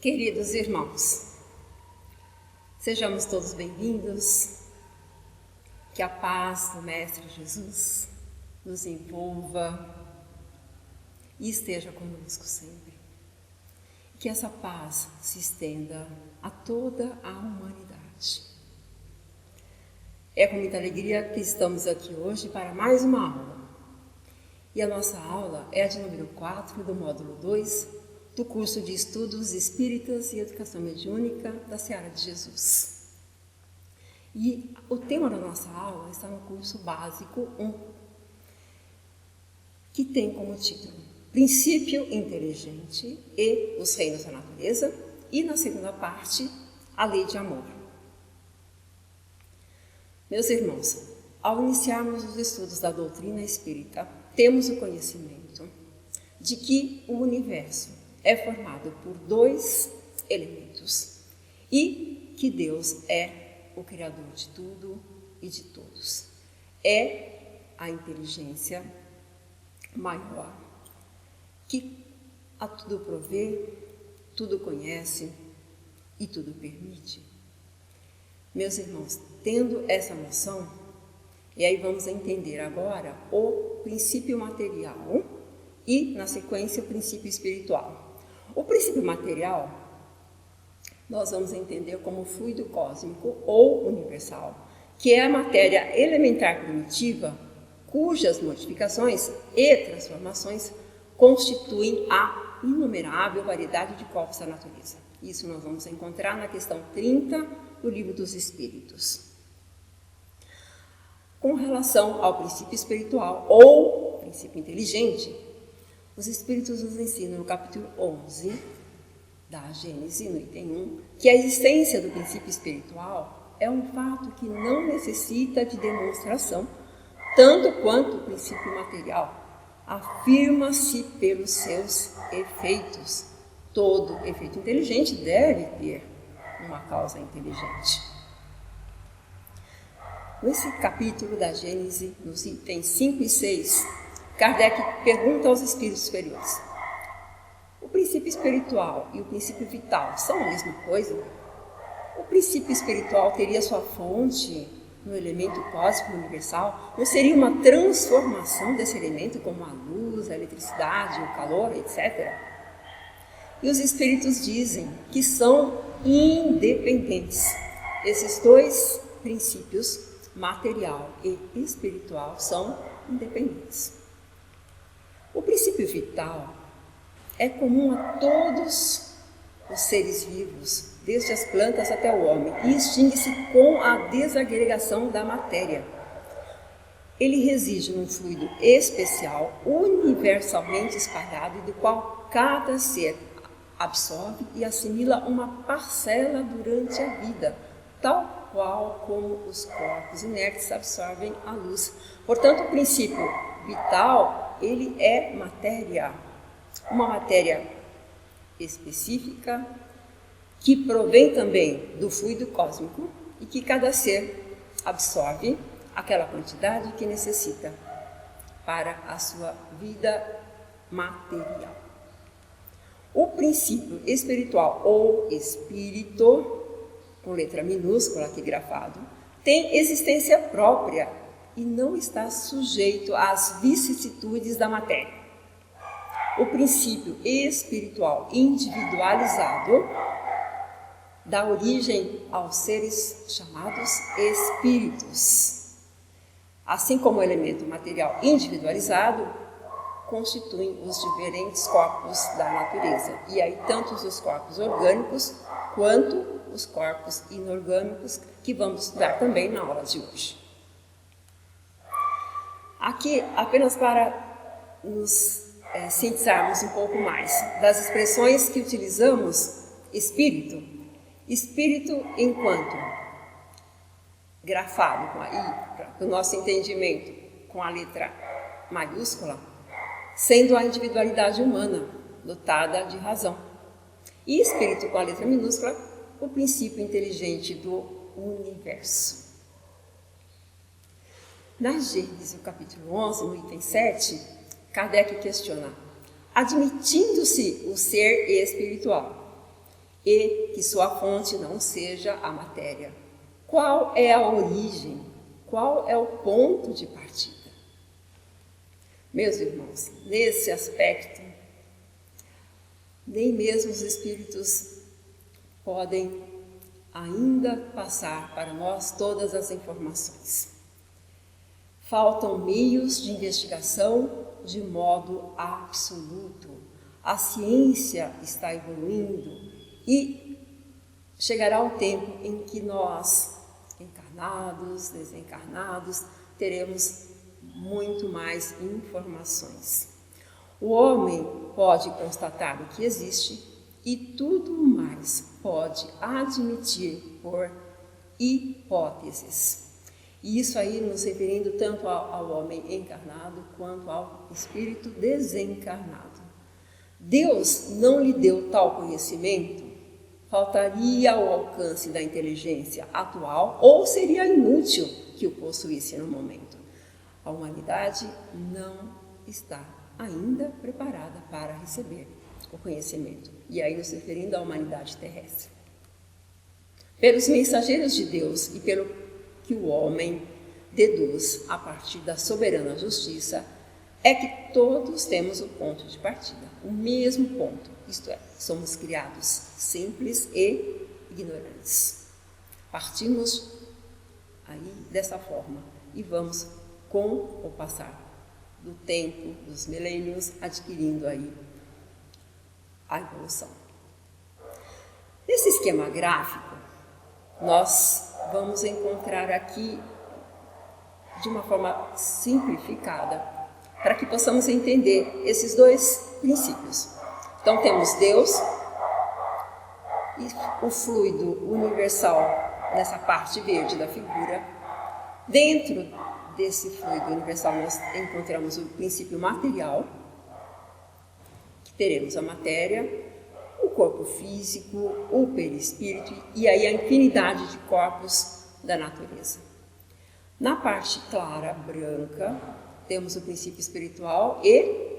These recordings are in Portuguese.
Queridos irmãos, sejamos todos bem-vindos, que a paz do Mestre Jesus nos envolva e esteja conosco sempre. Que essa paz se estenda a toda a humanidade. É com muita alegria que estamos aqui hoje para mais uma aula. E a nossa aula é a de número 4 do módulo 2 do curso de Estudos Espíritas e Educação Mediúnica da Seara de Jesus. E o tema da nossa aula está no curso básico 1, que tem como título Princípio Inteligente e os Reinos da Natureza, e na segunda parte, a Lei de Amor. Meus irmãos, ao iniciarmos os estudos da doutrina espírita, temos o conhecimento de que o universo é formado por 2 elementos e que Deus é o Criador de tudo e de todos. É a inteligência maior que a tudo provê, tudo conhece e tudo permite. Meus irmãos, tendo essa noção, e aí vamos entender agora o princípio material e, na sequência, o princípio espiritual. O princípio material, nós vamos entender como fluido cósmico ou universal, que é a matéria elementar primitiva, cujas modificações e transformações constituem a inumerável variedade de corpos da natureza. Isso nós vamos encontrar na questão 30 do Livro dos Espíritos. Com relação ao princípio espiritual ou princípio inteligente, os Espíritos nos ensinam no capítulo 11 da Gênese, no item 1, que a existência do princípio espiritual é um fato que não necessita de demonstração, tanto quanto o princípio material. Afirma-se pelos seus efeitos. Todo efeito inteligente deve ter uma causa inteligente. Nesse capítulo da Gênese, nos itens 5 e 6, Kardec pergunta aos espíritos superiores: o princípio espiritual e o princípio vital são a mesma coisa? O princípio espiritual teria sua fonte no elemento cósmico universal? Não seria uma transformação desse elemento, como a luz, a eletricidade, o calor, etc.? E os espíritos dizem que são independentes. Esses 2 princípios, material e espiritual, são independentes. O princípio vital é comum a todos os seres vivos, desde as plantas até o homem, e extingue-se com a desagregação da matéria. Ele reside num fluido especial, universalmente espalhado, e do qual cada ser absorve e assimila uma parcela durante a vida, tal qual como os corpos inertes absorvem a luz. Portanto, o princípio vital, ele é matéria, uma matéria específica, que provém também do fluido cósmico e que cada ser absorve aquela quantidade que necessita para a sua vida material. O princípio espiritual ou espírito, com letra minúscula aqui grafado, tem existência própria e não está sujeito às vicissitudes da matéria. O princípio espiritual individualizado dá origem aos seres chamados espíritos. Assim como o elemento material individualizado constituem os diferentes corpos da natureza. E aí, tanto os corpos orgânicos quanto os corpos inorgânicos, que vamos estudar também na aula de hoje. Aqui, apenas para nos cientizarmos um pouco mais das expressões que utilizamos, espírito enquanto grafado com a I, para o nosso entendimento, com a letra maiúscula, sendo a individualidade humana, dotada de razão. E espírito com a letra minúscula, o princípio inteligente do universo. Na Gênesis, no capítulo 11, no item 7, Kardec questiona: admitindo-se o ser espiritual e que sua fonte não seja a matéria. Qual é a origem? Qual é o ponto de partida? Meus irmãos, nesse aspecto, nem mesmo os espíritos podem ainda passar para nós todas as informações. Faltam meios de investigação de modo absoluto. A ciência está evoluindo e chegará o tempo em que nós, encarnados, desencarnados, teremos muito mais informações. O homem pode constatar o que existe e tudo mais pode admitir por hipóteses. E isso aí nos referindo tanto ao homem encarnado quanto ao espírito desencarnado. Deus não lhe deu tal conhecimento, faltaria ao alcance da inteligência atual ou seria inútil que o possuísse no momento. A humanidade não está ainda preparada para receber o conhecimento. E aí nos referindo à humanidade terrestre. Pelos mensageiros de Deus e pelo que o homem deduz a partir da soberana justiça, é que todos temos o ponto de partida, o mesmo ponto, isto é, somos criados simples e ignorantes. Partimos aí dessa forma e vamos, com o passar do tempo, dos milênios, adquirindo aí a evolução. Nesse esquema gráfico, nós vamos encontrar aqui, de uma forma simplificada, para que possamos entender esses dois princípios. Então, temos Deus e o fluido universal nessa parte verde da figura. Dentro desse fluido universal, nós encontramos o princípio material, que teremos a matéria, o corpo físico, o perispírito e aí a infinidade de corpos da natureza. Na parte clara, branca, temos o princípio espiritual e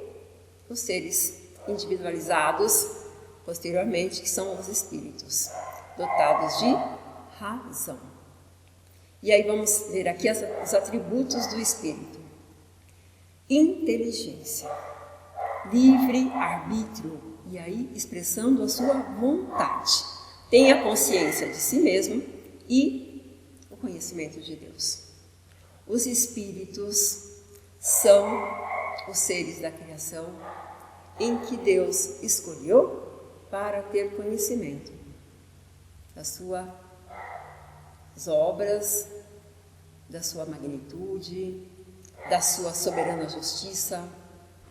os seres individualizados posteriormente, que são os espíritos, dotados de razão. E aí vamos ver aqui os atributos do espírito. Inteligência, livre-arbítrio, e aí expressando a sua vontade. Tem a consciência de si mesmo e o conhecimento de Deus. Os espíritos são os seres da criação em que Deus escolheu para ter conhecimento das suas obras, da sua magnitude, da sua soberana justiça,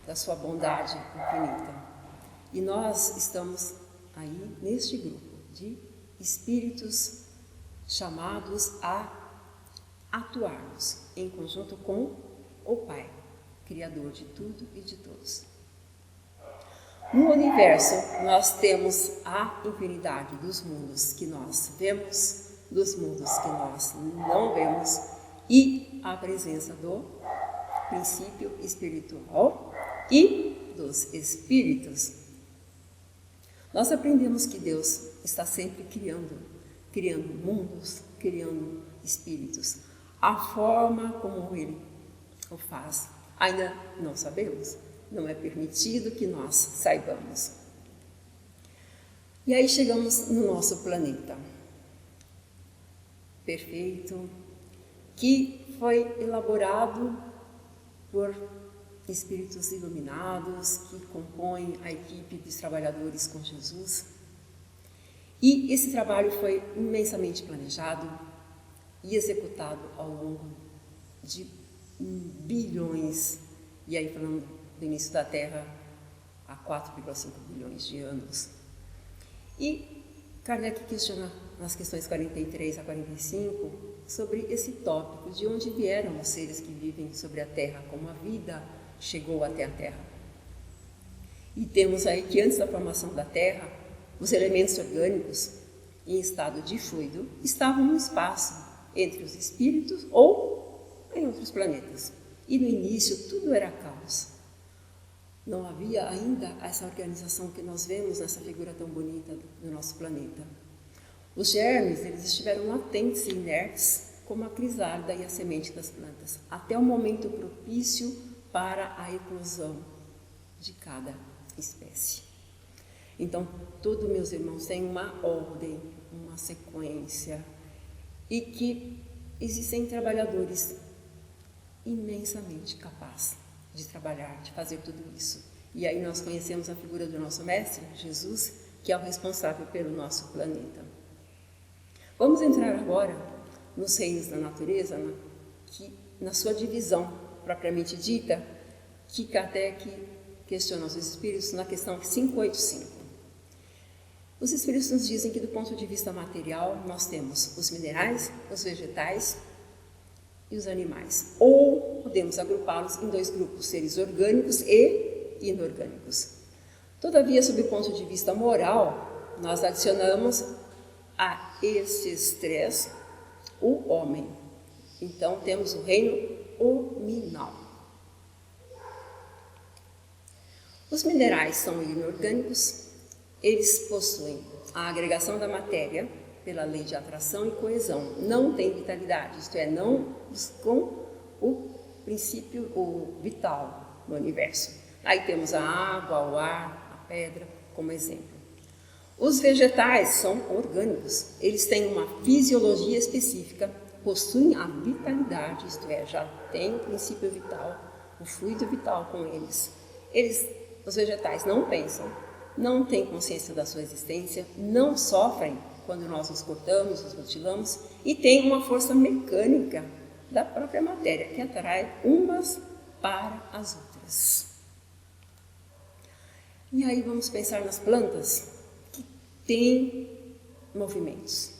da sua bondade infinita. E nós estamos aí neste grupo de espíritos chamados a atuarmos em conjunto com o Pai, Criador de tudo e de todos. No universo, nós temos a infinidade dos mundos que nós vemos, dos mundos que nós não vemos e a presença do princípio espiritual e dos espíritos. Nós aprendemos que Deus está sempre criando mundos, criando espíritos. A forma como Ele o faz, ainda não sabemos. Não é permitido que nós saibamos. E aí chegamos no nosso planeta perfeito, que foi elaborado por espíritos iluminados que compõem a equipe dos trabalhadores com Jesus. E esse trabalho foi imensamente planejado e executado ao longo de bilhões, e aí falando do início da Terra há 4,5 bilhões de anos. E Kardec questiona nas questões 43 a 45 sobre esse tópico de onde vieram os seres que vivem sobre a Terra, como a vida chegou até a Terra. E temos aí que antes da formação da Terra, os elementos orgânicos em estado de fluido estavam no espaço, entre os espíritos ou em outros planetas. E no início tudo era caos. Não havia ainda essa organização que nós vemos nessa figura tão bonita do nosso planeta. Os germes, eles estiveram latentes e inertes, como a crisálida e a semente das plantas, até o momento propício para a eclosão de cada espécie. Então, tudo, meus irmãos, tem uma ordem, uma sequência, e que existem trabalhadores imensamente capazes de trabalhar, de fazer tudo isso. E aí nós conhecemos a figura do nosso Mestre, Jesus, que é o responsável pelo nosso planeta. Vamos entrar agora nos reinos da natureza, na sua divisão propriamente dita, que Kardec questiona os espíritos na questão 585. Os espíritos nos dizem que, do ponto de vista material, nós temos os minerais, os vegetais e os animais. Ou podemos agrupá-los em dois grupos, seres orgânicos e inorgânicos. Todavia, sob o ponto de vista moral, nós adicionamos a estes três o homem. Então, temos o reino hominal. Os minerais são inorgânicos. Eles possuem a agregação da matéria pela lei de atração e coesão. Não tem vitalidade, isto é, não buscam o princípio vital no universo. Aí temos a água, o ar, a pedra como exemplo. Os vegetais são orgânicos. Eles têm uma fisiologia específica, possuem a vitalidade, isto é, já tem o princípio vital, o fluido vital com eles. Os vegetais não pensam, não têm consciência da sua existência, não sofrem quando nós os cortamos, os mutilamos, e têm uma força mecânica da própria matéria, que atrai umas para as outras. E aí vamos pensar nas plantas, que têm movimentos.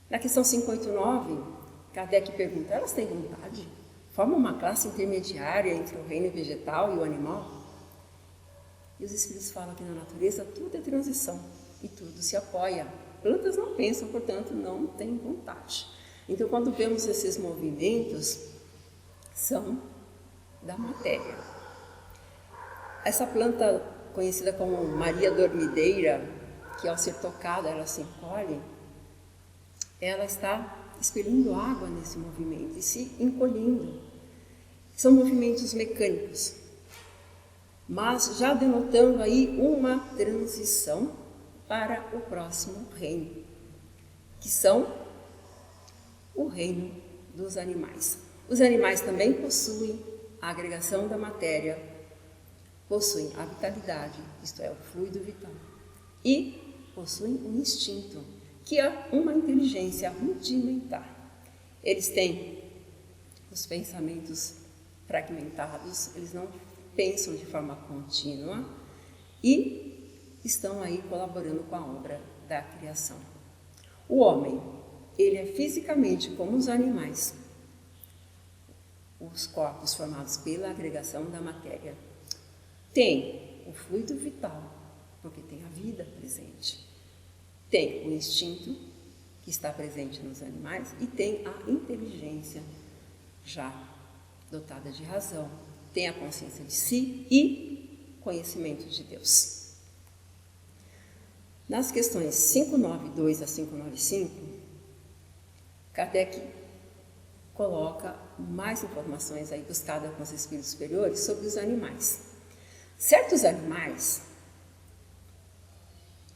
Na questão 589, Kardec pergunta, elas têm vontade? Formam uma classe intermediária entre o reino vegetal e o animal? E os espíritos falam que na natureza tudo é transição e tudo se apoia. Plantas não pensam, portanto, não têm vontade. Então, quando vemos esses movimentos, são da matéria. Essa planta, conhecida como Maria Dormideira, que ao ser tocada ela se encolhe, ela está expelindo água nesse movimento e se encolhendo. São movimentos mecânicos, mas já denotando aí uma transição para o próximo reino, que são o reino dos animais. Os animais também possuem a agregação da matéria, possuem a vitalidade, isto é, o fluido vital, e possuem um instinto, que é uma inteligência rudimentar. Eles têm os pensamentos fragmentados, eles não pensam de forma contínua e estão aí colaborando com a obra da criação. O homem, ele é fisicamente como os animais, os corpos formados pela agregação da matéria. Tem o fluido vital, porque tem a vida presente. Tem o instinto, que está presente nos animais, e tem a inteligência, já dotada de razão, tem a consciência de si e conhecimento de Deus. Nas questões 592 a 595, Kardec coloca mais informações aí buscadas com os espíritos superiores sobre os animais. Certos animais,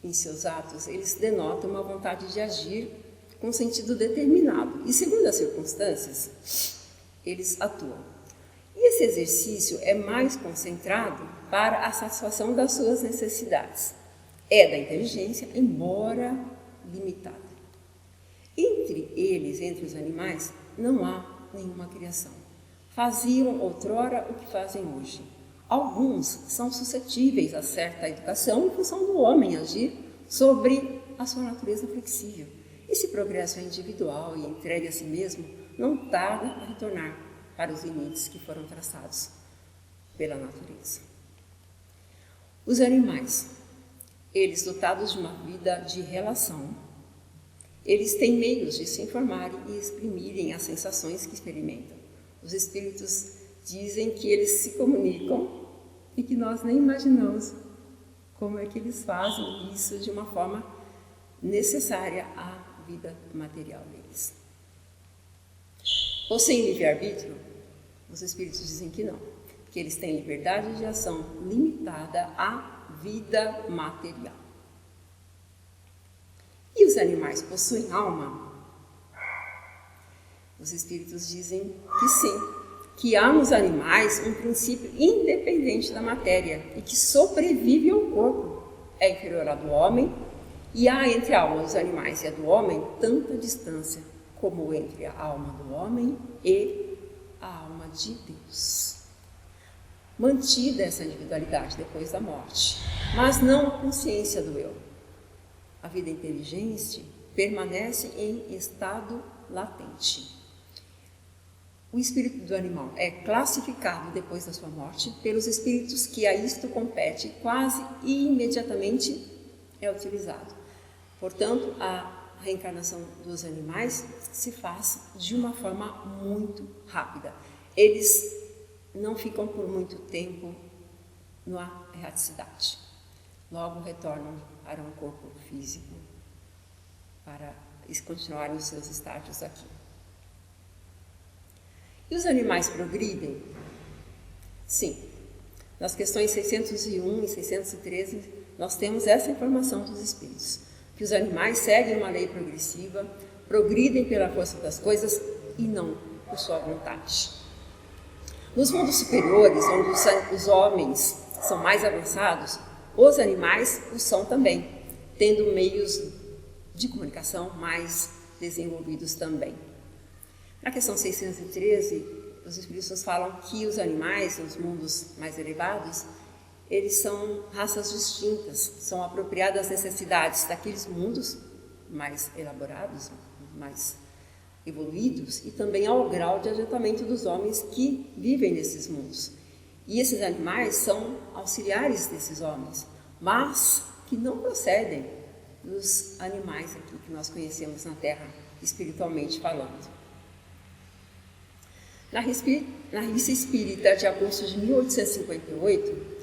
em seus atos, eles denotam uma vontade de agir com sentido determinado e, segundo as circunstâncias, eles atuam. E esse exercício é mais concentrado para a satisfação das suas necessidades. É da inteligência, embora limitada. Entre eles, entre os animais, não há nenhuma criação. Faziam outrora o que fazem hoje. Alguns são suscetíveis a certa educação em função do homem agir sobre a sua natureza flexível. Esse progresso é individual e entregue a si mesmo não tarda a retornar para os limites que foram traçados pela natureza. Os animais, eles dotados de uma vida de relação, eles têm meios de se informarem e exprimirem as sensações que experimentam. Os espíritos dizem que eles se comunicam e que nós nem imaginamos como é que eles fazem isso de uma forma necessária à vida material deles. Possuem livre-arbítrio? Os espíritos dizem que não, que eles têm liberdade de ação limitada à vida material. E os animais possuem alma? Os espíritos dizem que sim, que há nos animais um princípio independente da matéria e que sobrevive ao corpo. É inferior à do homem, e há entre a alma dos animais e a do homem tanta distância como entre a alma do homem e a alma de Deus. Mantida essa individualidade depois da morte, mas não a consciência do eu. A vida inteligente permanece em estado latente. O espírito do animal é classificado depois da sua morte pelos espíritos que a isto compete, quase imediatamente é utilizado. Portanto, a reencarnação dos animais se faz de uma forma muito rápida. Eles não ficam por muito tempo na erraticidade. Logo retornam para um corpo físico para continuarem os seus estágios aqui. E os animais progridem? Sim. Nas questões 601 e 613, nós temos essa informação dos espíritos, que os animais seguem uma lei progressiva, progridem pela força das coisas e não por sua vontade. Nos mundos superiores, onde os homens são mais avançados, os animais o são também, tendo meios de comunicação mais desenvolvidos também. Na questão 613, os espíritos falam que os animais, os mundos mais elevados, eles são raças distintas, são apropriadas às necessidades daqueles mundos mais elaborados, mais evoluídos, e também ao grau de adiantamento dos homens que vivem nesses mundos. E esses animais são auxiliares desses homens, mas que não procedem dos animais aqui que nós conhecemos na Terra, espiritualmente falando. Na Revista Espírita de agosto de 1858,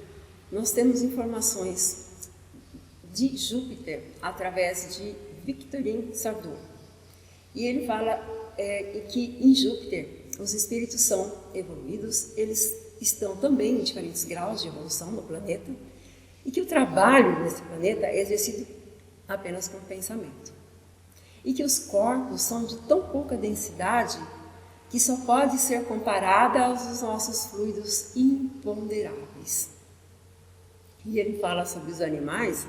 nós temos informações de Júpiter através de Victorine Sardou. E ele fala que em Júpiter os espíritos são evoluídos, eles estão também em diferentes graus de evolução no planeta, e que o trabalho nesse planeta é exercido apenas com pensamento. E que os corpos são de tão pouca densidade que só pode ser comparada aos nossos fluidos imponderáveis. E ele fala sobre os animais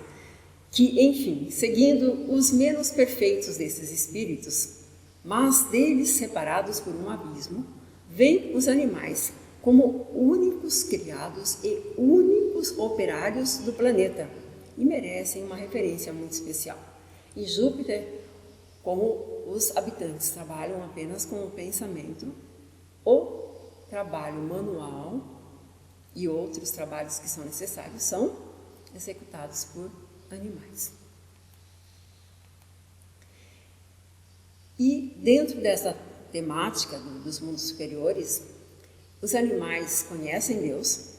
que, enfim, seguindo os menos perfeitos desses espíritos, mas deles separados por um abismo, veem os animais como únicos criados e únicos operários do planeta e merecem uma referência muito especial. E Júpiter, como os habitantes trabalham apenas com o pensamento, o trabalho manual e outros trabalhos que são necessários são executados por animais. E dentro dessa temática dos mundos superiores, os animais conhecem Deus,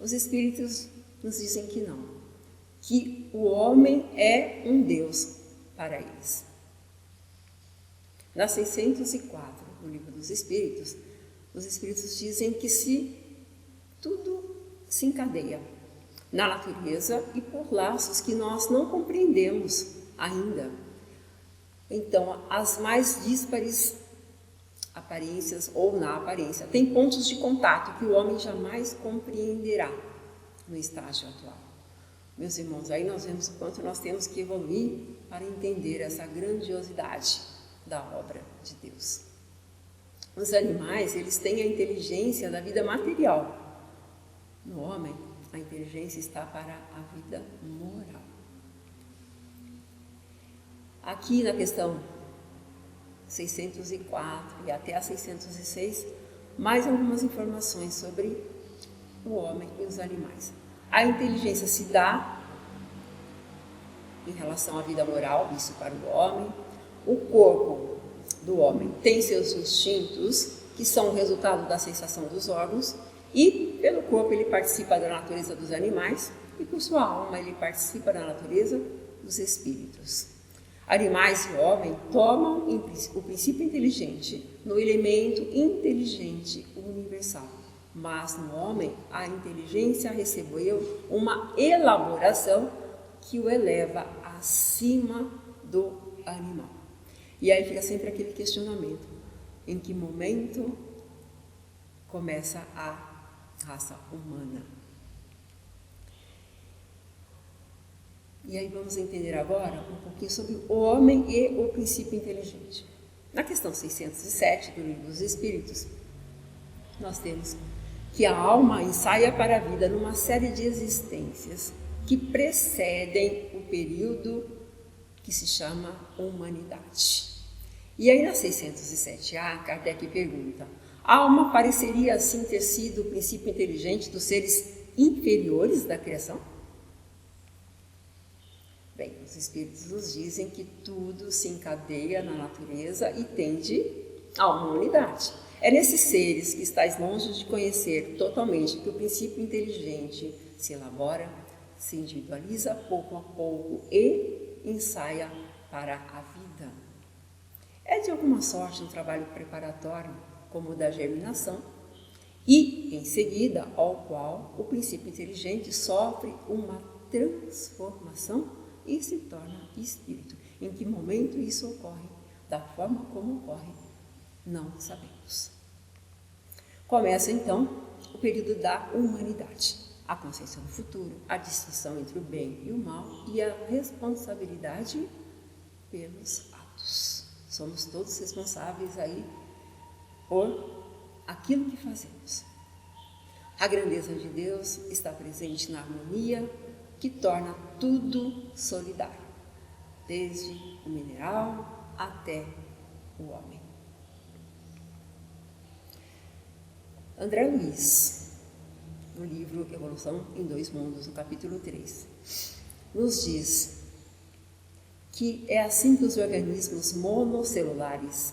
os espíritos nos dizem que não, que o homem é um Deus para eles. Na 604, no Livro dos Espíritos, os espíritos dizem que se tudo se encadeia na natureza e por laços que nós não compreendemos ainda. Então, as mais díspares aparências ou na aparência têm pontos de contato que o homem jamais compreenderá no estágio atual. Meus irmãos, aí nós vemos o quanto nós temos que evoluir para entender essa grandiosidade da obra de Deus. Os animais, eles têm a inteligência da vida material. No homem, a inteligência está para a vida moral. Aqui na questão 604 e até a 606, mais algumas informações sobre o homem e os animais. A inteligência se dá em relação à vida moral, isso para o homem. O corpo do homem tem seus instintos, que são o resultado da sensação dos órgãos, e pelo corpo ele participa da natureza dos animais, e por sua alma ele participa da natureza dos espíritos. Animais e homem tomam o princípio inteligente no elemento inteligente universal, mas no homem a inteligência recebeu uma elaboração que o eleva acima do animal. E aí fica sempre aquele questionamento: em que momento começa a raça humana? E aí vamos entender agora um pouquinho sobre o homem e o princípio inteligente. Na questão 607 do Livro dos Espíritos, nós temos que a alma ensaia para a vida numa série de existências que precedem o período que se chama humanidade. E aí na 607A, Kardec pergunta: a alma pareceria assim ter sido o princípio inteligente dos seres inferiores da criação? Bem, os Espíritos nos dizem que tudo se encadeia na natureza e tende a uma unidade. É nesses seres que estáis longe de conhecer totalmente que o princípio inteligente se elabora, se individualiza pouco a pouco e ensaia para a vida. É de alguma sorte um trabalho preparatório, como o da germinação, e, em seguida, ao qual o princípio inteligente sofre uma transformação e se torna espírito. Em que momento isso ocorre? Da forma como ocorre, não sabemos. Começa então o período da humanidade, a concepção do futuro, a distinção entre o bem e o mal e a responsabilidade pelos atos. Somos todos responsáveis aí por aquilo que fazemos. A grandeza de Deus está presente na harmonia que torna tudo solidário, desde o mineral até o homem. André Luiz, no livro Evolução em Dois Mundos, no capítulo 3, nos diz que é assim que os organismos monocelulares,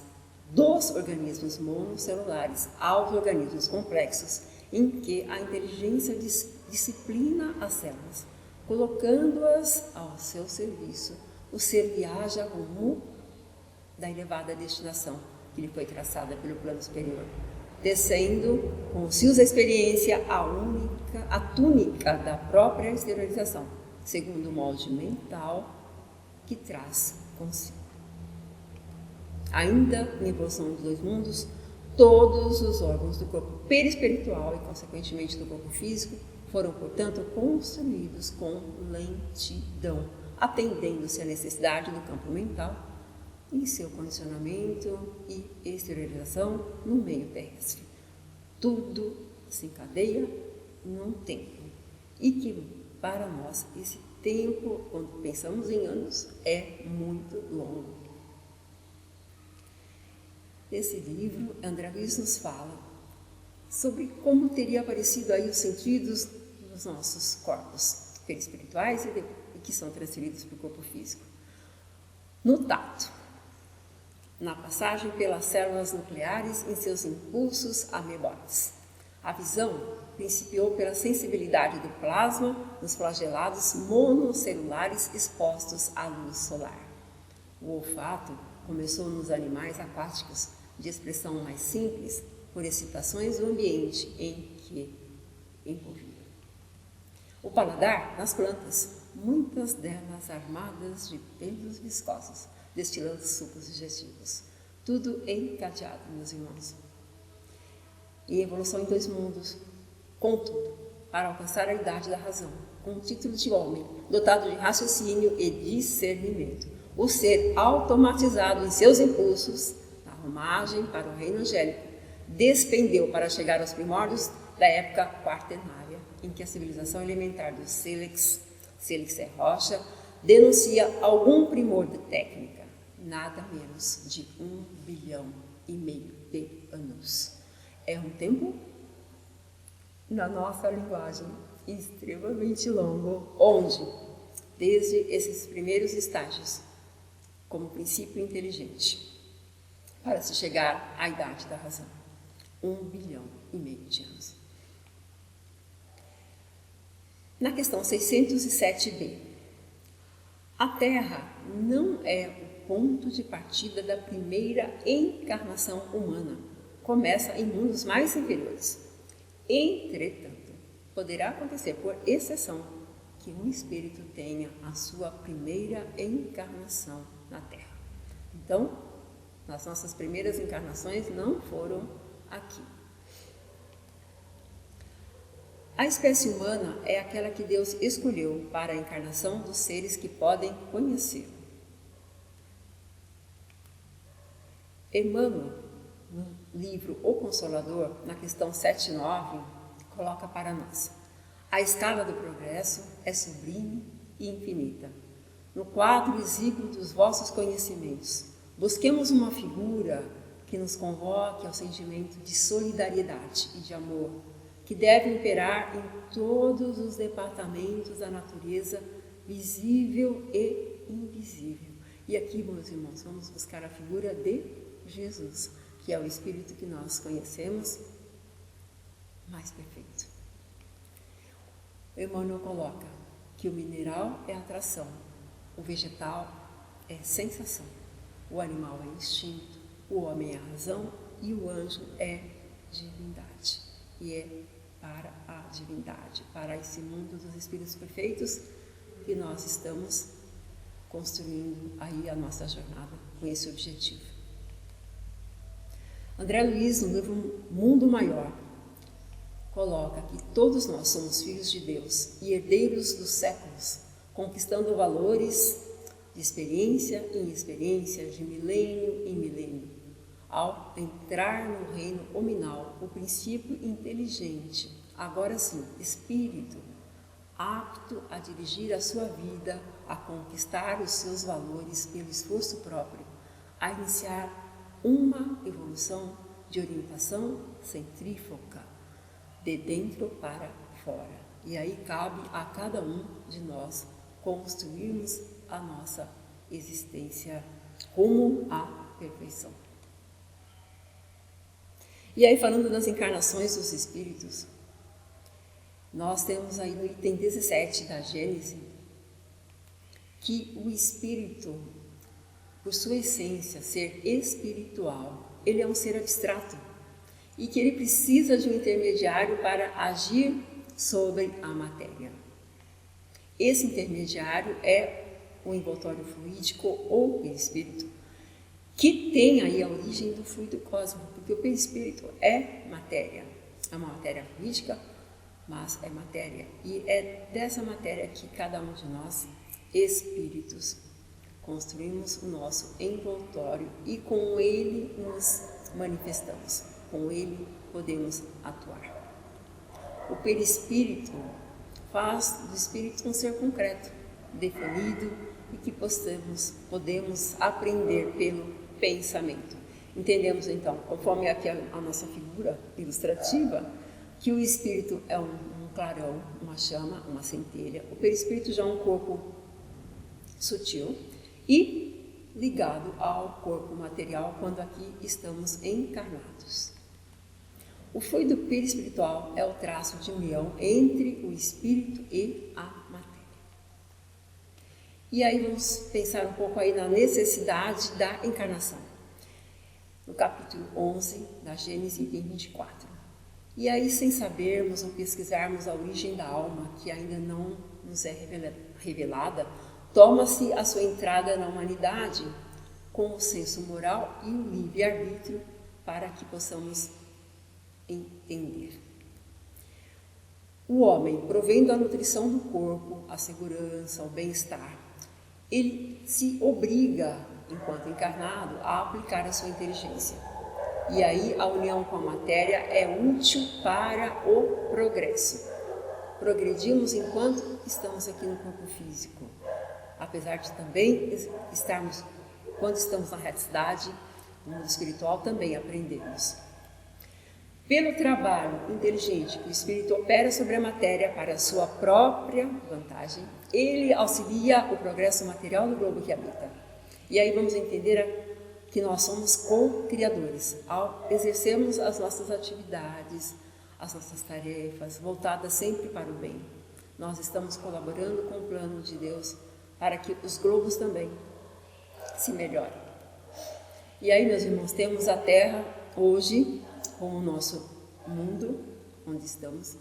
dos organismos monocelulares aos organismos complexos, em que a inteligência disciplina as células, colocando-as ao seu serviço, o ser viaja rumo da elevada destinação que lhe foi traçada pelo plano superior, descendo, com os fios da experiência, a túnica da própria exteriorização, segundo o molde mental que traz consigo. Ainda em Evolução dos Dois Mundos, todos os órgãos do corpo perispiritual e, consequentemente, do corpo físico foram, portanto, construídos com lentidão, atendendo-se à necessidade do campo mental em seu condicionamento e exteriorização no meio terrestre. Tudo se encadeia num tempo e que, para nós, esse tempo, quando pensamos em anos, é muito longo. Nesse livro, André Luiz nos fala sobre como teria aparecido aí os sentidos dos nossos corpos perispirituais e que são transferidos para o corpo físico. No tato, na passagem pelas células nucleares em seus impulsos amebóicos. A visão principiou pela sensibilidade do plasma nos flagelados monocelulares expostos à luz solar. O olfato começou nos animais aquáticos, de expressão mais simples, por excitações do ambiente em que envolvia. O paladar nas plantas, muitas delas armadas de pelos viscosos, destilando sucos digestivos. Tudo encadeado, meus irmãos. Em Evolução em Dois Mundos, contudo, para alcançar a idade da razão, com o título de homem, dotado de raciocínio e discernimento, o ser automatizado em seus impulsos, na romagem para o reino angélico, despendeu para chegar aos primórdios da época quaternária, em que a civilização elementar do Sílex é rocha, denuncia algum primor de técnica, nada menos de 1,5 bilhão de anos. É um tempo, na nossa linguagem, extremamente longo, onde, desde esses primeiros estágios, como princípio inteligente, para se chegar à idade da razão, 1,5 bilhão de anos. Na questão 607b, a Terra não é o ponto de partida da primeira encarnação humana. Começa em mundos mais inferiores. Entretanto, poderá acontecer, por exceção, que um espírito tenha a sua primeira encarnação na Terra. Então, as nossas primeiras encarnações não foram aqui. A espécie humana é aquela que Deus escolheu para a encarnação dos seres que podem conhecê-lo. Emmanuel, no livro O Consolador, na questão 7.9, coloca para nós: a escala do progresso é sublime e infinita. No quadro exíguo dos vossos conhecimentos, busquemos uma figura que nos convoque ao sentimento de solidariedade e de amor, que deve imperar em todos os departamentos da natureza, visível e invisível. E aqui, meus irmãos, vamos buscar a figura de Jesus, que é o Espírito que nós conhecemos mais perfeito. Emmanuel coloca que o mineral é atração, o vegetal é sensação, o animal é instinto, o homem é razão e o anjo é divindade. E é para a divindade, para esse mundo dos espíritos perfeitos que nós estamos construindo aí a nossa jornada com esse objetivo. André Luiz, no livro Mundo Maior, coloca que todos nós somos filhos de Deus e herdeiros dos séculos, conquistando valores de experiência em experiência, de milênio em milênio. Ao entrar no reino hominal, o princípio inteligente, agora sim, espírito, apto a dirigir a sua vida, a conquistar os seus valores pelo esforço próprio, a iniciar uma evolução de orientação centrífuga, de dentro para fora. E aí cabe a cada um de nós construirmos a nossa existência rumo à perfeição. E aí, falando das encarnações dos espíritos, nós temos aí no item 17 da Gênese que o espírito, por sua essência, ser espiritual, ele é um ser abstrato e que ele precisa de um intermediário para agir sobre a matéria. Esse intermediário é o envoltório fluídico ou perispírito, que tem aí a origem do fluido cósmico, porque o perispírito é matéria, é uma matéria fluídica, mas é matéria, e é dessa matéria que cada um de nós, espíritos, construímos o nosso envoltório e com ele nos manifestamos, com ele podemos atuar. O perispírito faz do espírito um ser concreto, definido e que podemos aprender pelo pensamento. Entendemos então, conforme aqui a nossa figura ilustrativa, que o espírito é um clarão, uma chama, uma centelha. O perispírito já é um corpo sutil e ligado ao corpo material quando aqui estamos encarnados. O fluido perispiritual é o traço de união entre o espírito e a matéria. E aí vamos pensar um pouco aí na necessidade da encarnação. No capítulo 11 da Gênese, item 24. E aí, sem sabermos ou pesquisarmos a origem da alma, que ainda não nos é revelada, toma-se a sua entrada na humanidade com o senso moral e o livre-arbítrio para que possamos entender. O homem, provendo a nutrição do corpo, a segurança, o bem-estar, ele se obriga, enquanto encarnado, a aplicar a sua inteligência. E aí a união com a matéria é útil para o progresso. Progredimos enquanto estamos aqui no corpo físico, apesar de também estarmos, quando estamos na reticidade, no mundo espiritual, também aprendemos. Pelo trabalho inteligente que o espírito opera sobre a matéria para a sua própria vantagem, ele auxilia o progresso material do globo que habita. E aí vamos entender que nós somos co-criadores ao exercermos as nossas atividades, as nossas tarefas, voltadas sempre para o bem. nós estamos colaborando com o plano de Deus para que os globos também se melhorem. E aí, meus irmãos, temos a Terra hoje como o nosso mundo, onde estamos.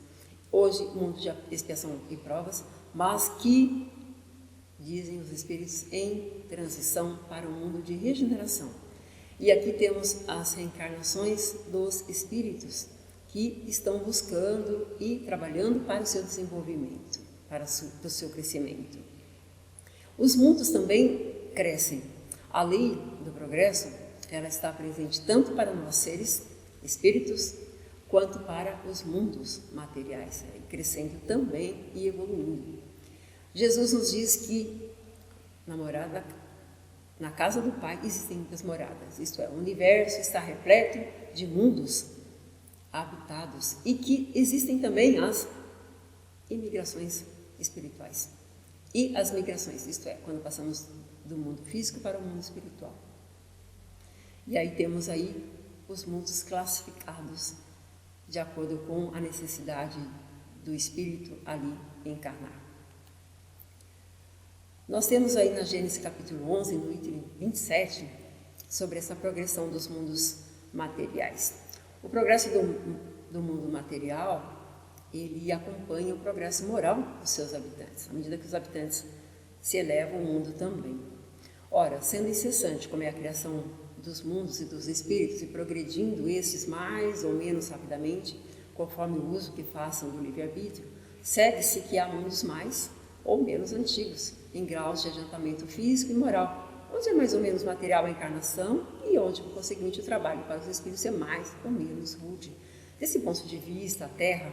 Hoje, mundo de expiação e provas, mas que, dizem os Espíritos, em transição para um mundo de regeneração. E aqui temos as reencarnações dos Espíritos, que estão buscando e trabalhando para o seu desenvolvimento, para o seu crescimento. Os mundos também crescem. A lei do progresso, ela está presente tanto para nós seres, espíritos, quanto para os mundos materiais, crescendo também e evoluindo. Jesus nos diz que na casa do Pai existem muitas moradas, isto é, o universo está repleto de mundos habitados e que existem também as imigrações espirituais e as migrações, isto é, quando passamos do mundo físico para o mundo espiritual. E aí temos aí os mundos classificados de acordo com a necessidade do espírito ali encarnar. Nós temos aí na Gênesis capítulo 11, no item 27, sobre essa progressão dos mundos materiais. O progresso do mundo material, ele acompanha o progresso moral dos seus habitantes. À medida que os habitantes se elevam, o mundo também. Ora, sendo incessante como é a criação dos mundos e dos espíritos, e progredindo esses mais ou menos rapidamente, conforme o uso que façam do livre-arbítrio, segue-se que há mundos mais ou menos antigos, em graus de adiantamento físico e moral, onde é mais ou menos material a encarnação e onde, por conseguinte, o trabalho para os espíritos é mais ou menos rude. Desse ponto de vista, a Terra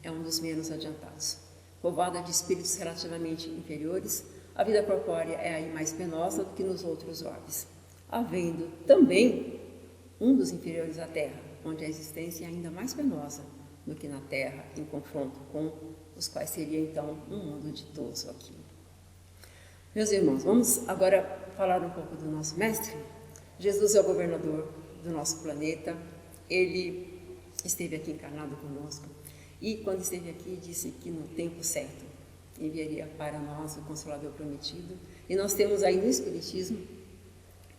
é um dos menos adiantados. Povoada de espíritos relativamente inferiores, a vida corpórea é aí mais penosa do que nos outros orbes, havendo também um dos inferiores à Terra, onde a existência é ainda mais penosa do que na Terra, em confronto com os quais seria então um mundo ditoso aqui. Meus irmãos, vamos agora falar um pouco do nosso mestre. Jesus é o governador do nosso planeta, ele esteve aqui encarnado conosco e quando esteve aqui disse que no tempo certo enviaria para nós o Consolador prometido, e nós temos aí no Espiritismo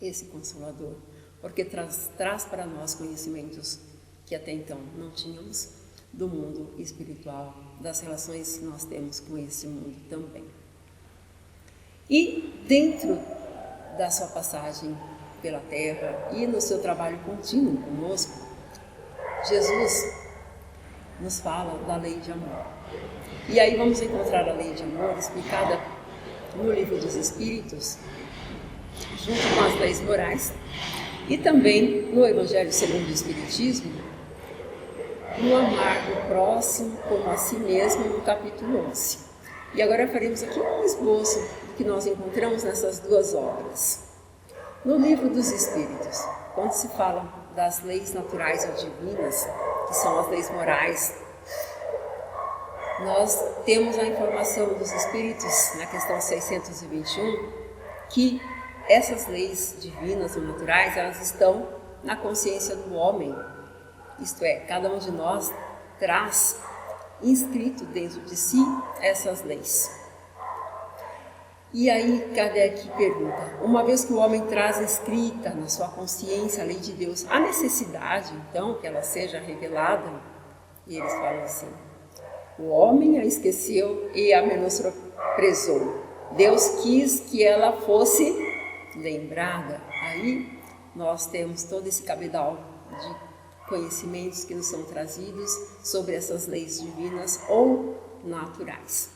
esse Consolador, porque traz para nós conhecimentos que até então não tínhamos do mundo espiritual, das relações que nós temos com esse mundo também. E dentro da sua passagem pela Terra e no seu trabalho contínuo conosco, Jesus nos fala da lei de amor. E aí vamos encontrar a lei de amor explicada no Livro dos Espíritos, junto com as leis morais, e também no Evangelho segundo o Espiritismo, no amar o próximo como a si mesmo, no capítulo 11. E agora faremos aqui um esboço do que nós encontramos nessas duas obras. No Livro dos Espíritos, quando se fala das leis naturais ou divinas, que são as leis morais, nós temos a informação dos Espíritos, na questão 621, que essas leis divinas ou naturais, elas estão na consciência do homem. Isto é, cada um de nós traz inscrito dentro de si essas leis. E aí Kardec pergunta, uma vez que o homem traz escrita na sua consciência a lei de Deus, há necessidade então que ela seja revelada? E eles falam assim, o homem a esqueceu e a menosprezou. Deus quis que ela fosse lembrada. Aí nós temos todo esse cabedal de conhecimentos que nos são trazidos sobre essas leis divinas ou naturais.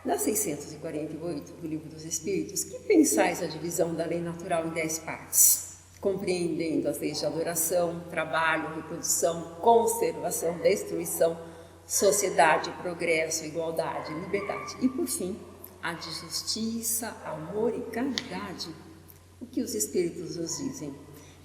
Na 648 do Livro dos Espíritos, que pensais a divisão da lei natural em 10 partes, compreendendo as leis de adoração, trabalho, reprodução, conservação, destruição, sociedade, progresso, igualdade, liberdade e, por fim, a de justiça, amor e caridade. O que os Espíritos nos dizem?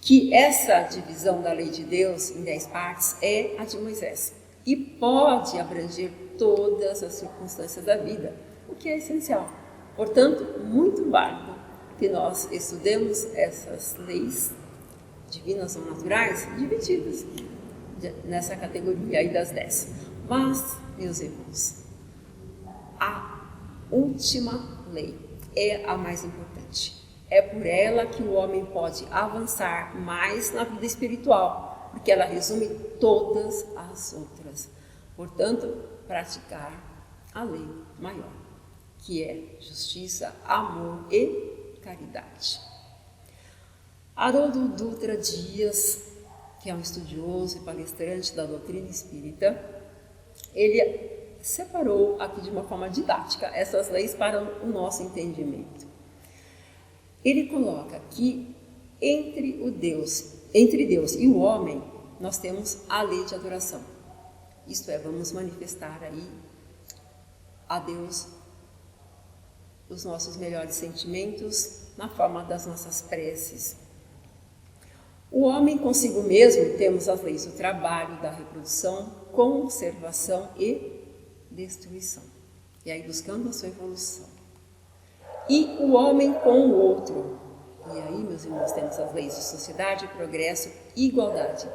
Que essa divisão da lei de Deus em 10 partes é a de Moisés e pode abranger todas as circunstâncias da vida, o que é essencial. Portanto, muito válido que nós estudemos essas leis divinas ou naturais divididas nessa categoria aí das 10. Mas, meus irmãos, a última lei, é a mais importante. É por ela que o homem pode avançar mais na vida espiritual, porque ela resume todas as outras. Portanto, praticar a lei maior, que é justiça, amor e caridade. Haroldo Dutra Dias, que é um estudioso e palestrante da doutrina espírita, ele separou aqui de uma forma didática essas leis para o nosso entendimento. Ele coloca que entre Deus e o homem, nós temos a lei de adoração. Isto é, vamos manifestar aí a Deus os nossos melhores sentimentos na forma das nossas preces. O homem consigo mesmo, temos as leis do trabalho, da reprodução, conservação e destruição. E aí buscando a sua evolução. E o homem com o outro. E aí, meus irmãos, temos as leis de sociedade, progresso, igualdade,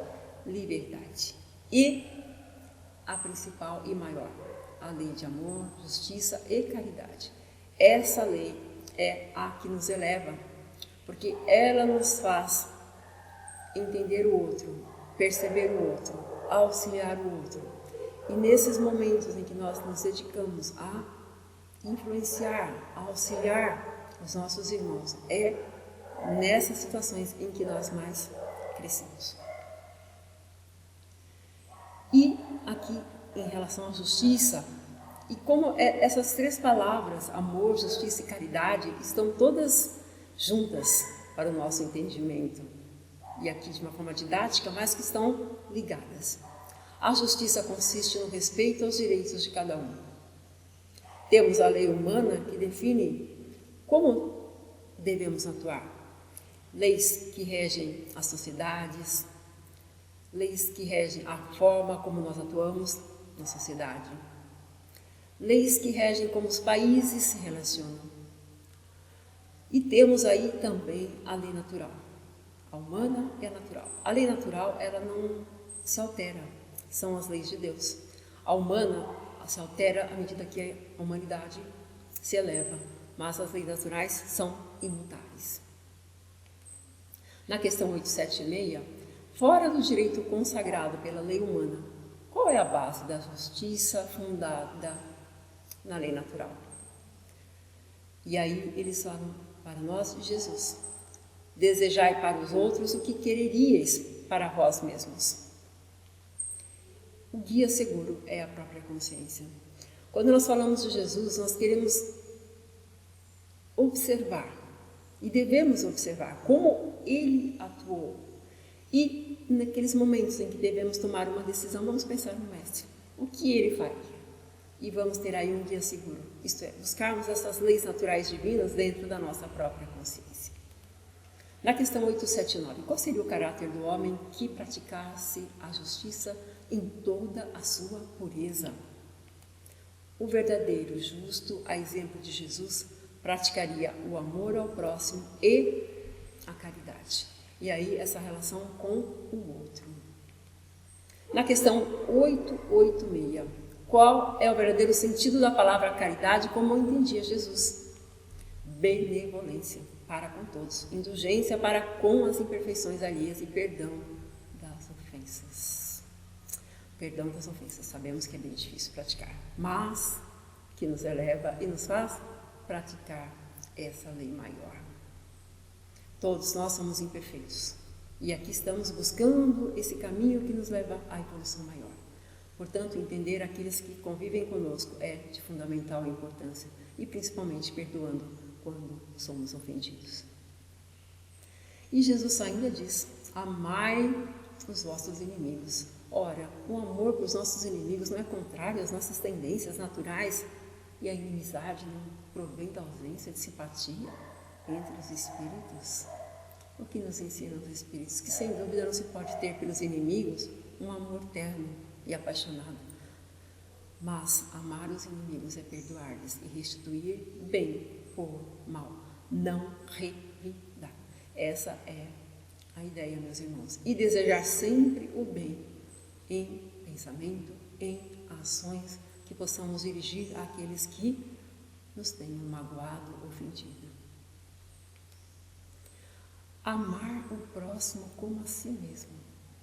liberdade. E a principal e maior, a lei de amor, justiça e caridade. Essa lei é a que nos eleva, porque ela nos faz entender o outro, perceber o outro, auxiliar o outro. E nesses momentos em que nós nos dedicamos a influenciar, a auxiliar os nossos irmãos, é nessas situações em que nós mais crescemos. E aqui, em relação à justiça, e como essas três palavras, amor, justiça e caridade, estão todas juntas para o nosso entendimento. E aqui de uma forma didática, mas que estão ligadas. A justiça consiste no respeito aos direitos de cada um. Temos a lei humana que define como devemos atuar. Leis que regem as sociedades, leis que regem a forma como nós atuamos na sociedade, leis que regem como os países se relacionam. E temos aí também a lei natural, a humana e a natural. A lei natural, ela não se altera, são as leis de Deus. A humana se altera à medida que a humanidade se eleva, mas as leis naturais são imutáveis. Na questão 876, fora do direito consagrado pela lei humana, qual é a base da justiça fundada na lei natural? E aí eles falam para nós, Jesus: desejai para os outros o que quereríeis para vós mesmos. O guia seguro é a própria consciência. Quando nós falamos de Jesus, nós queremos observar, e devemos observar como ele atuou. E naqueles momentos em que devemos tomar uma decisão, vamos pensar no Mestre. O que ele faria? E vamos ter aí um guia seguro. Isto é, buscarmos essas leis naturais divinas dentro da nossa própria consciência. Na questão 879, qual seria o caráter do homem que praticasse a justiça em toda a sua pureza? O verdadeiro justo, a exemplo de Jesus, praticaria o amor ao próximo e a caridade. E aí essa relação com o outro. Na questão 886, qual é o verdadeiro sentido da palavra caridade como entendia Jesus? Benevolência para com todos, indulgência para com as imperfeições alheias e perdão das ofensas. Perdão das ofensas, sabemos que é bem difícil praticar, mas que nos eleva e nos faz praticar essa lei maior. Todos nós somos imperfeitos e aqui estamos buscando esse caminho que nos leva à evolução maior. Portanto, entender aqueles que convivem conosco é de fundamental importância e principalmente perdoando quando somos ofendidos. E Jesus ainda diz: amai os vossos inimigos. Ora, o amor para os nossos inimigos não é contrário às nossas tendências naturais, e a inimizade não provém da ausência de simpatia entre os espíritos? O que nos ensinam os espíritos? Que sem dúvida não se pode ter pelos inimigos um amor terno e apaixonado, mas amar os inimigos é perdoar-lhes e restituir bem por mal, não revidar. Essa é a ideia, meus irmãos. E desejar sempre o bem em pensamento, em ações, que possamos dirigir àqueles que nos tenham magoado ou ofendido. Amar o próximo como a si mesmo.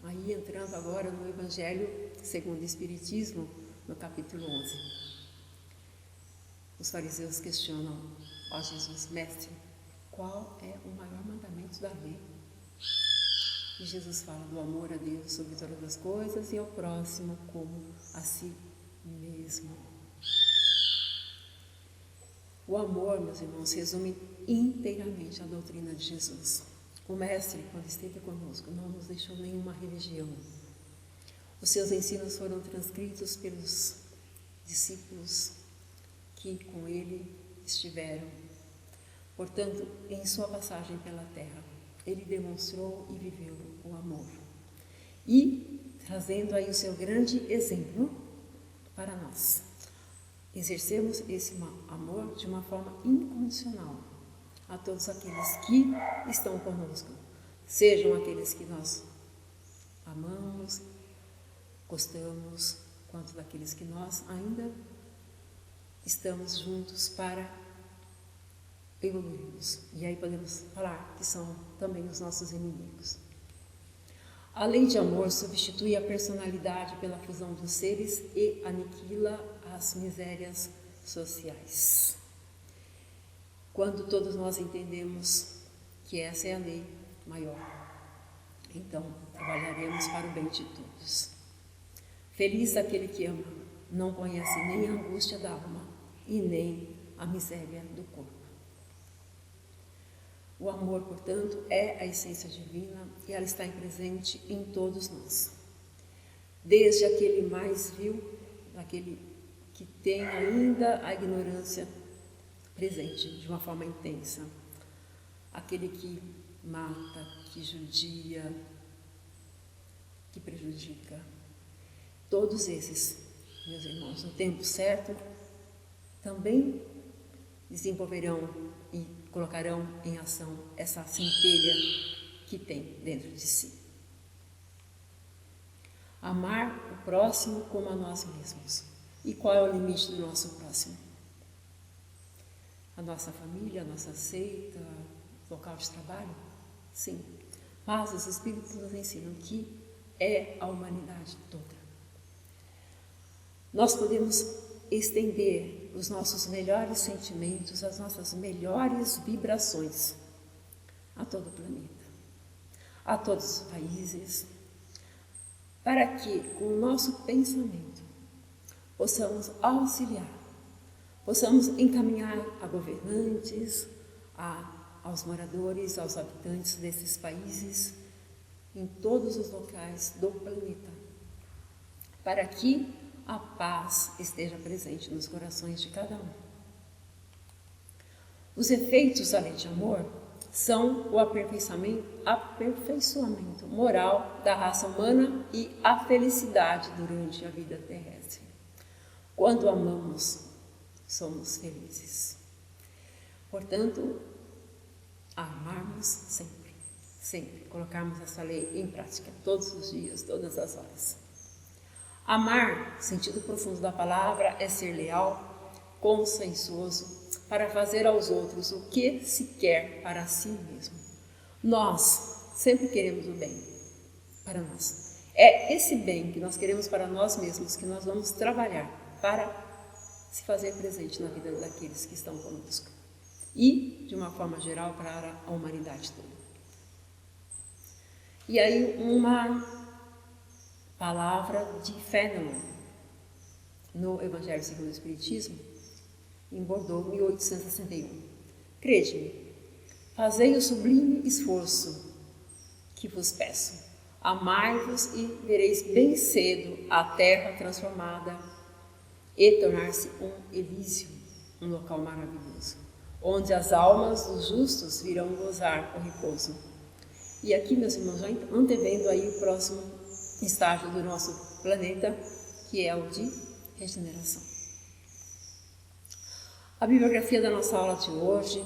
Aí entrando agora no Evangelho segundo o Espiritismo, no capítulo 11. Os fariseus questionam a Jesus: Mestre, qual é o maior mandamento da lei? E Jesus fala do amor a Deus sobre todas as coisas e ao próximo como a si mesmo. O amor, meus irmãos, resume inteiramente a doutrina de Jesus. O Mestre, quando esteve conosco, não nos deixou nenhuma religião. Os seus ensinos foram transcritos pelos discípulos que com ele estiveram. Portanto, em sua passagem pela terra, ele demonstrou e viveu o amor. E trazendo aí o seu grande exemplo para nós, exercemos esse amor de uma forma incondicional a todos aqueles que estão conosco, sejam aqueles que nós amamos, gostamos, quanto daqueles que nós ainda estamos juntos para evoluirmos. E aí podemos falar que são também os nossos inimigos. A lei de amor substitui a personalidade pela fusão dos seres e aniquila as misérias sociais. Quando todos nós entendemos que essa é a lei maior, então trabalharemos para o bem de todos. Feliz aquele que ama, não conhece nem a angústia da alma e nem a miséria do corpo. O amor, portanto, é a essência divina e ela está presente em todos nós. Desde aquele mais vil, aquele que tem ainda a ignorância presente de uma forma intensa, aquele que mata, que judia, que prejudica. Todos esses, meus irmãos, no tempo certo, também desenvolverão e colocarão em ação essa centelha que tem dentro de si. Amar o próximo como a nós mesmos. E qual é o limite do nosso próximo? A nossa família, a nossa seita, o local de trabalho? Sim. Mas os Espíritos nos ensinam que é a humanidade toda. Nós podemos estender os nossos melhores sentimentos, as nossas melhores vibrações a todo o planeta, a todos os países, para que, com o nosso pensamento, possamos auxiliar, possamos encaminhar a governantes, aos moradores, aos habitantes desses países, em todos os locais do planeta, para que a paz esteja presente nos corações de cada um. Os efeitos da lei de amor são o aperfeiçoamento moral da raça humana e a felicidade durante a vida terrestre. Quando amamos, somos felizes. Portanto, amarmos sempre, sempre, colocarmos essa lei em prática, todos os dias, todas as horas. Amar, sentido profundo da palavra, é ser leal, consciencioso, para fazer aos outros o que se quer para si mesmo. Nós sempre queremos o bem para nós. É esse bem que nós queremos para nós mesmos que nós vamos trabalhar para se fazer presente na vida daqueles que estão conosco. E, de uma forma geral, para a humanidade toda. E aí, uma palavra de Fénelon, no Evangelho segundo o Espiritismo, em Bordeaux, 1861. Crede-me, fazei o sublime esforço que vos peço. Amai-vos e vereis bem cedo a terra transformada e tornar-se um Elísio, um local maravilhoso, onde as almas dos justos virão gozar o repouso. E aqui, meus irmãos, já antevendo aí o próximo estágio do nosso planeta, que é o de regeneração. A bibliografia da nossa aula de hoje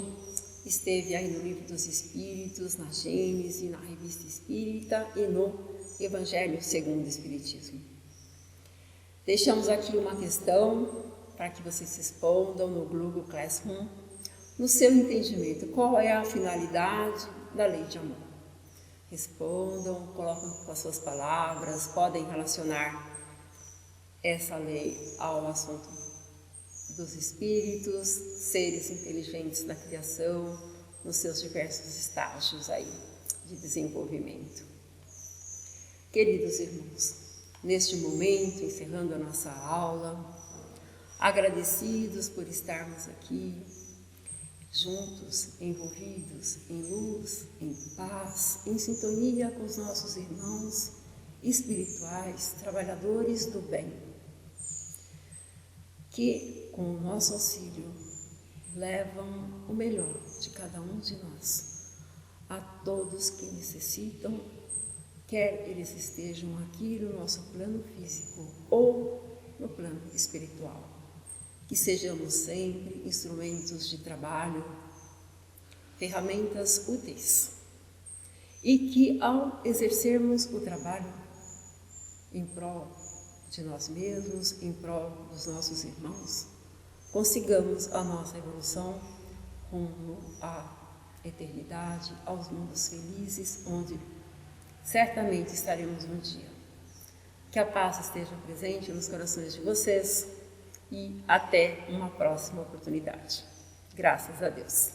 esteve aí no Livro dos Espíritos, na Gênese, na Revista Espírita e no Evangelho segundo o Espiritismo. Deixamos aqui uma questão para que vocês respondam no Google Classroom. No seu entendimento, qual é a finalidade da lei de amor? Respondam, coloquem com as suas palavras, podem relacionar essa lei ao assunto dos espíritos, seres inteligentes da criação, nos seus diversos estágios aí de desenvolvimento. Queridos irmãos, neste momento, encerrando a nossa aula, agradecidos por estarmos aqui, juntos, envolvidos em luz, em paz, em sintonia com os nossos irmãos espirituais, trabalhadores do bem, que, com o nosso auxílio, levam o melhor de cada um de nós a todos que necessitam, quer eles estejam aqui no nosso plano físico ou no plano espiritual. Que sejamos sempre instrumentos de trabalho, ferramentas úteis, e que ao exercermos o trabalho em prol de nós mesmos, em prol dos nossos irmãos, consigamos a nossa evolução rumo à eternidade, aos mundos felizes, onde certamente estaremos um dia. Que a paz esteja presente nos corações de vocês e até uma próxima oportunidade. Graças a Deus.